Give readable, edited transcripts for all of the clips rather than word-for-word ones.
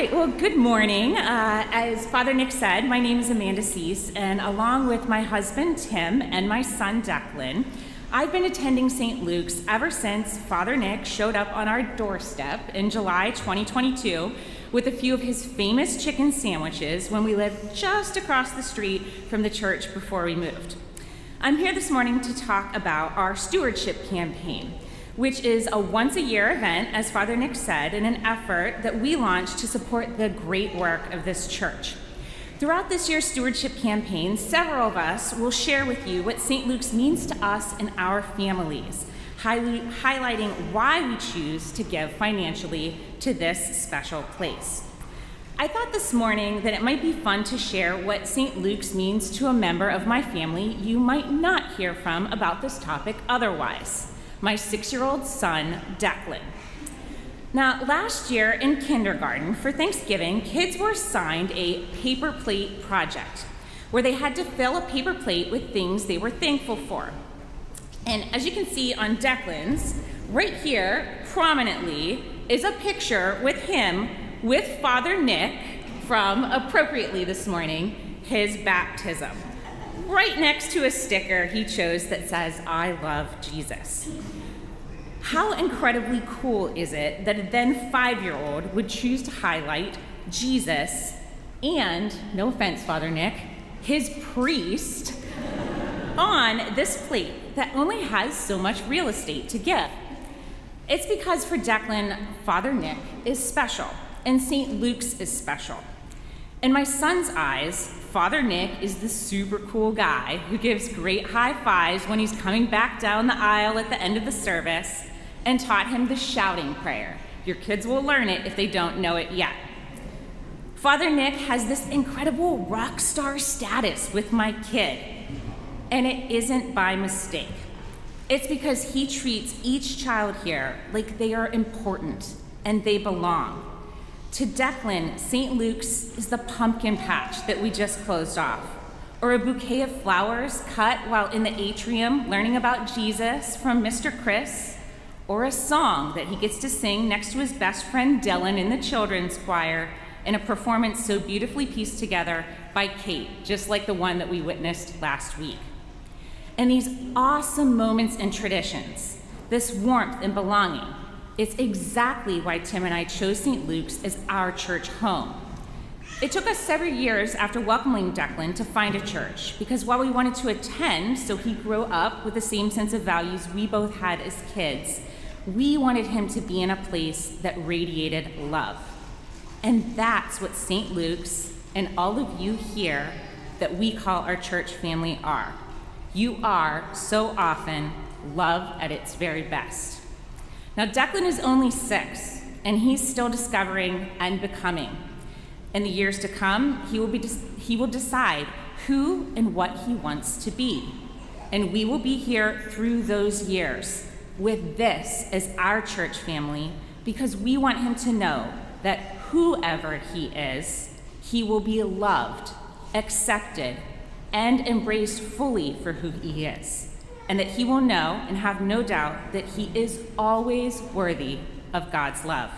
right, well, good morning. As Father Nick said, my name is Amanda Seese, and along with my husband, Tim, and my son, Declan, I've been attending St. Luke's ever since Father Nick showed up on our doorstep in July 2022 with a few of his famous chicken sandwiches when we lived just across the street from the church before we moved. I'm here this morning to talk about our Stewardship campaign, which is a once-a-year event, as Father Nick said, in an effort that we launched to support the great work of this church. Throughout this year's Stewardship campaign, several of us will share with you what St. Luke's means to us and our families, highlighting why we choose to give financially to this special place. I thought this morning that it might be fun to share what St. Luke's means to a member of my family you might not hear from about this topic otherwise. My 6-year-old son, Declan. Now, last year in kindergarten, for Thanksgiving, kids were assigned a paper plate project where they had to fill a paper plate with things they were thankful for. And as you can see on Declan's, right here, prominently, is a picture with him with Father Nick from, appropriately this morning, his baptism. Right next to a sticker he chose that says, "I love Jesus." How incredibly cool is it that a then 5-year-old would choose to highlight Jesus and, no offense, Father Nick, his priest on this plate that only has so much real estate to give? It's because for Declan, Father Nick is special, and St. Luke's is special. In my son's eyes, Father Nick is the super cool guy who gives great high fives when he's coming back down the aisle at the end of the service and taught him the shouting prayer. Your kids will learn it if they don't know it yet. Father Nick has this incredible rock star status with my kid, and it isn't by mistake. It's because he treats each child here like they are important and they belong. To Declan, St. Luke's is the pumpkin patch that we just closed off, or a bouquet of flowers cut while in the atrium learning about Jesus from Mr. Chris, or a song that he gets to sing next to his best friend Dylan in the children's choir in a performance so beautifully pieced together by Kate, just like the one that we witnessed last week. And these awesome moments and traditions, this warmth and belonging, it's exactly why Tim and I chose St. Luke's as our church home. It took us several years after welcoming Declan to find a church, because while we wanted to attend so he grew up with the same sense of values we both had as kids, we wanted him to be in a place that radiated love. And that's what St. Luke's and all of you here that we call our church family are. You are so often love at its very best. Now, Declan is only 6, and he's still discovering and becoming. In the years to come, he will decide who and what he wants to be. And we will be here through those years with this as our church family, because we want him to know that whoever he is, he will be loved, accepted, and embraced fully for who he is. And that he will know and have no doubt that he is always worthy of God's love.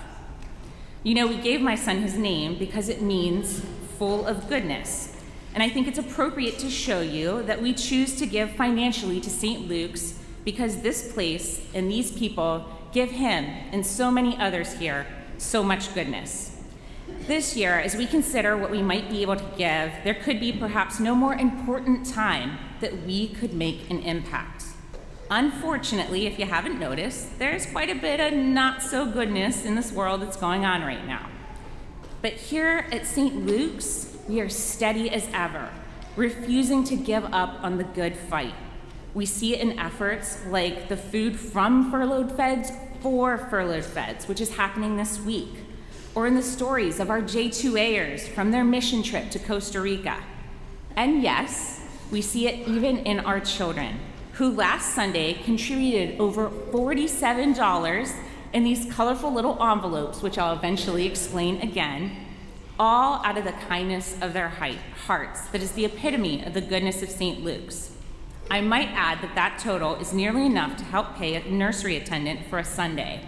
You know, we gave my son his name because it means full of goodness. And I think it's appropriate to show you that we choose to give financially to St. Luke's because this place and these people give him and so many others here so much goodness. This year, as we consider what we might be able to give, there could be perhaps no more important time that we could make an impact. Unfortunately, if you haven't noticed, there's quite a bit of not so goodness in this world that's going on right now. But here at St. Luke's, we are steady as ever, refusing to give up on the good fight. We see it in efforts like the Food from Furloughed Feds for Furloughed Feds, which is happening this week, or in the stories of our J2Ers from their mission trip to Costa Rica. And yes, we see it even in our children, who last Sunday contributed over $47 in these colorful little envelopes, which I'll eventually explain again, all out of the kindness of their hearts that is the epitome of the goodness of St. Luke's. I might add that that total is nearly enough to help pay a nursery attendant for a Sunday,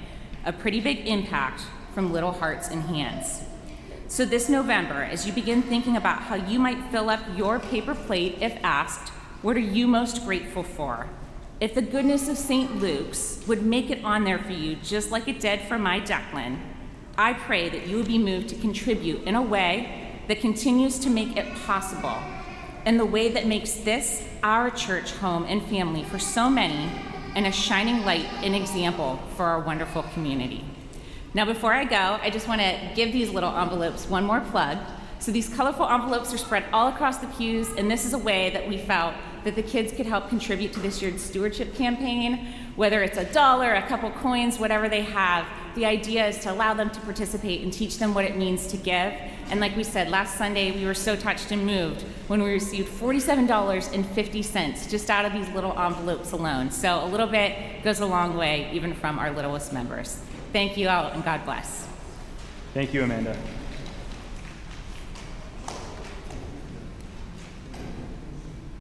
a pretty big impact from little hearts and hands. So this November, as you begin thinking about how you might fill up your paper plate if asked, what are you most grateful for? If the goodness of St. Luke's would make it on there for you, just like it did for my Declan, I pray that you would be moved to contribute in a way that continues to make it possible, in the way that makes this our church home and family for so many, and a shining light and example for our wonderful community. Now, before I go, I just want to give these little envelopes one more plug. So these colorful envelopes are spread all across the pews, and this is a way that we felt that the kids could help contribute to this year's stewardship campaign, whether it's $1, a couple coins, whatever they have. The idea is to allow them to participate and teach them what it means to give. And like we said, last Sunday, we were so touched and moved when we received $47.50 just out of these little envelopes alone. So a little bit goes a long way, even from our littlest members. Thank you all, and God bless. Thank you, Amanda.